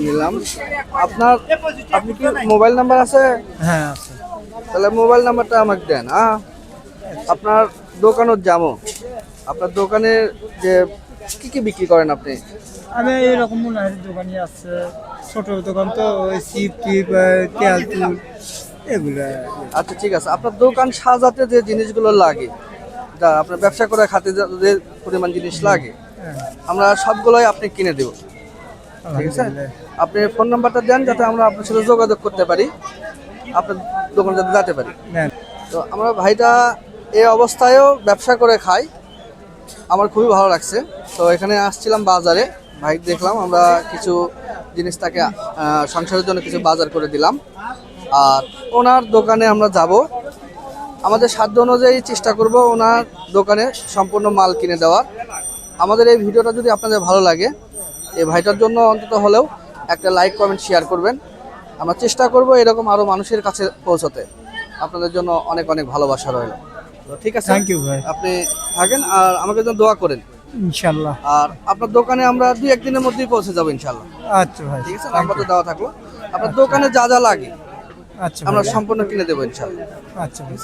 নিলাম। আপনার আপনি কি মোবাইল নাম্বার আছে? হ্যাঁ আছে। তাহলে মোবাইল নাম্বারটা আমাকে দেন। আপনার দোকানত যাবো। আপনার দোকানে যে কি কি বিক্রি করেন আপনি? আমি এরকম মুনাহির দোকানই আছে, ছোট দোকান তো, ওই চিপ টিপ, তেল তুল এগুলো। আচ্ছা ঠিক আছে, আপনার দোকান সাজাতে যে জিনিসগুলো লাগে, যা আপনার ব্যবসা করে খাতে যে পরিমাণ জিনিস লাগে, আমরা সবগুলোই আপনি কিনে দেব। ঠিক আছে, আপনি ফোন নাম্বারটা দেন যাতে আমরা আপনার সাথে যোগাযোগ করতে পারি, আপনার দোকানে যাতে যেতে পারি। তো আমরা ভাইটা এই অবস্থায়ও ব্যবসা করে খাই, আমার খুবই ভালো লাগছে। তো এখানে আসছিলাম বাজারে, ভাই দেখলাম, আমরা কিছু জিনিস তাকে সংসারের জন্য কিছু বাজার করে দিলাম। আর ওনার দোকানে আমরা যাব, আমাদের সাধ্য অনুযায়ী চেষ্টা করব ওনার দোকানে সম্পূর্ণ মাল কিনে দেওয়ার। আমাদের এই ভিডিওটা যদি আপনাদের ভালো লাগে, এই ভাইটার জন্য অন্তত হলেও একটা লাইক কমেন্ট শেয়ার করবেন। আমরা চেষ্টা করব এরকম আরও মানুষের কাছে পৌঁছতে। আপনাদের জন্য অনেক অনেক ভালোবাসা রইল। তো ঠিক আছে, থ্যাংক ইউ ভাই, আপনি থাকেন আর আমাকে জন্য দোয়া করেন ইনশাল্লাহ। আর আপনার দোকানে আমরা 2-1 দিনের মধ্যেই পৌঁছে যাবো ইনশাল্লাহ। আচ্ছা ভাই, ঠিক আছে, নাম্বারটা দেওয়া থাকলো। আপনার দোকানে যা যা লাগে আচ্ছা আমরা সম্পূর্ণ কিনে দেবো ইনশাল্লাহ। আচ্ছা ভাই।